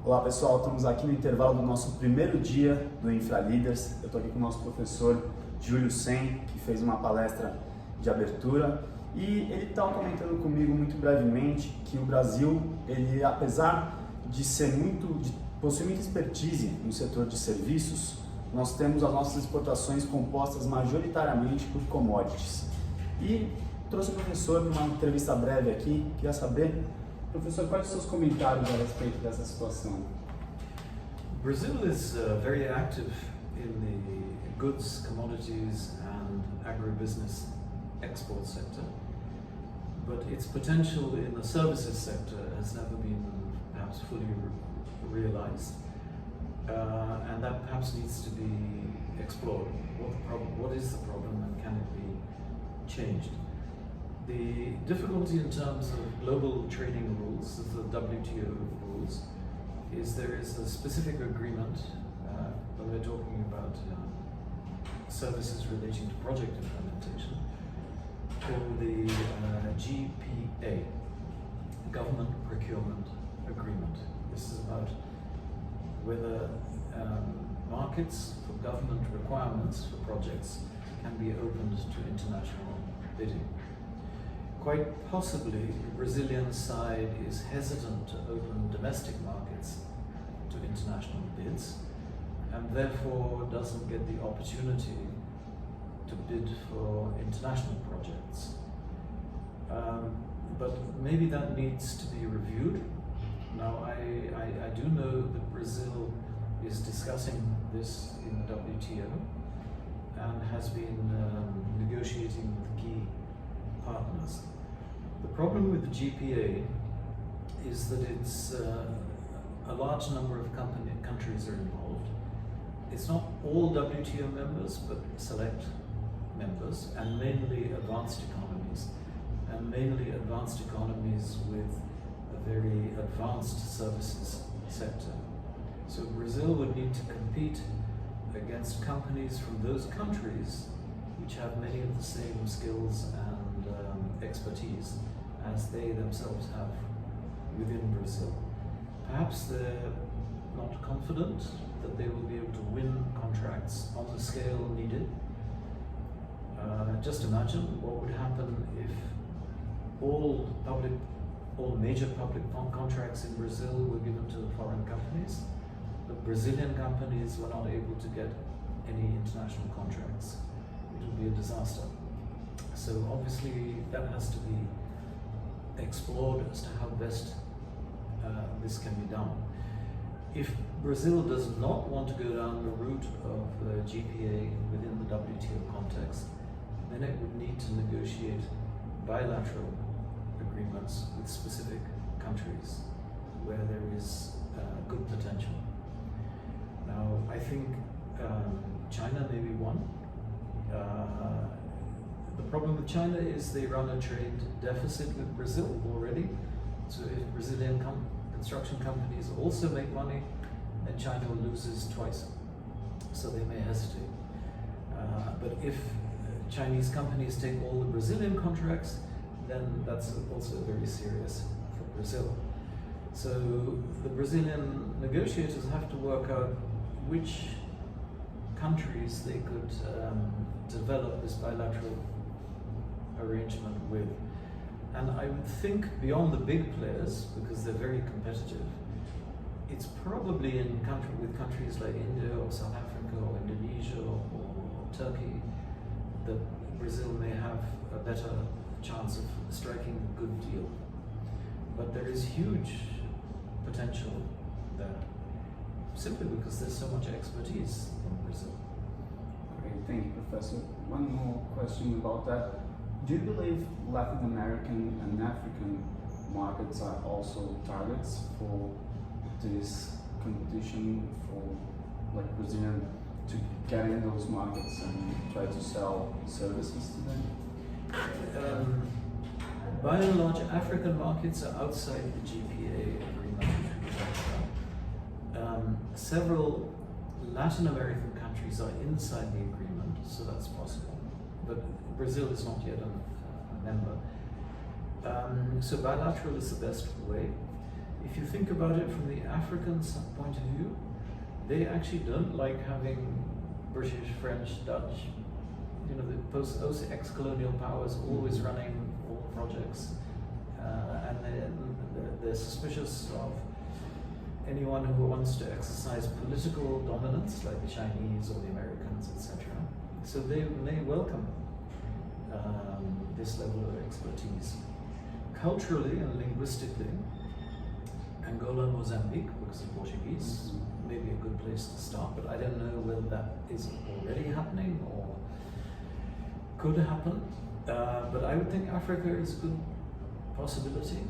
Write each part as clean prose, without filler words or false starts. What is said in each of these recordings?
Olá pessoal, estamos aqui no intervalo do nosso primeiro dia do InfraLeaders. Eu estou aqui com o nosso professor Julius Sen, que fez uma palestra de abertura, e ele estava comentando comigo muito brevemente que o Brasil, ele, apesar de possuir muita expertise no setor de serviços, nós temos as nossas exportações compostas majoritariamente por commodities. E trouxe o professor para uma entrevista breve aqui. Queria saber, professor, quais os seus comentários a respeito dessa situação? Brazil is very active in the goods, commodities and agribusiness export sector, but its potential in the services sector has never been perhaps fully realized, and that perhaps needs to be explored. What is the problem and can it be changed? The difficulty in terms of global trading rules, the WTO rules, is there is a specific agreement when we're talking about services relating to project implementation called the GPA, Government Procurement Agreement. This is about whether markets for government requirements for projects can be opened to international bidding. Quite possibly, the Brazilian side is hesitant to open domestic markets to international bids, and therefore doesn't get the opportunity to bid for international projects. But maybe that needs to be reviewed. Now, I do know that Brazil is discussing this in the WTO and has been negotiating with key partners. The problem with the GPA is that it's a large number of countries are involved. It's not all WTO members, but select members, and mainly advanced economies, with a very advanced services sector. So Brazil would need to compete against companies from those countries which have many of the same skills and expertise as they themselves have within Brazil. Perhaps they're not confident that they will be able to win contracts on the scale needed. Just imagine what would happen if all major public contracts in Brazil were given to foreign companies. The Brazilian companies were not able to get any international contracts. It would be a disaster. So obviously that has to be explored as to how best this can be done. If Brazil does not want to go down the route of GPA within the WTO context, then it would need to negotiate bilateral agreements with specific countries where there is good potential. Now, I think China may be one. The problem with China is they run a trade deficit with Brazil already. So if Brazilian construction companies also make money, then China loses twice. So they may hesitate. But if Chinese companies take all the Brazilian contracts, then that's also very serious for Brazil. So the Brazilian negotiators have to work out which countries they could develop this bilateral arrangement with. And I would think beyond the big players, because they're very competitive, it's probably with countries like India or South Africa or Indonesia or Turkey that Brazil may have a better chance of striking a good deal. But there is huge potential there, simply because there's so much expertise in Brazil. Great, thank you, Professor. One more question about that. Do you believe Latin American and African markets are also targets for this competition, for like Brazilian to get in those markets and try to sell services to them? By and large, African markets are outside the GPA agreement which we talked about. Several Latin American countries are inside the agreement, so that's possible. But Brazil is not yet a member. So bilateral is the best way. If you think about it from the African point of view, they actually don't like having British, French, Dutch, those ex-colonial powers always running all projects, and they're suspicious of anyone who wants to exercise political dominance, like the Chinese or the Americans, etc. So they welcome this level of expertise. Culturally and linguistically, Angola and Mozambique, because of Portuguese, may be a good place to start, but I don't know whether that is already happening or could happen. But I would think Africa is a good possibility.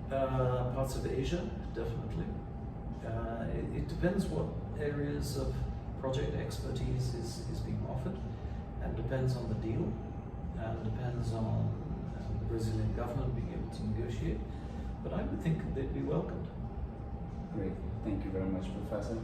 Parts of Asia, definitely. It depends what areas of project expertise is being offered, and depends on the deal, and depends on the Brazilian government being able to negotiate. But I would think they'd be welcomed. Great. Thank you very much, Professor.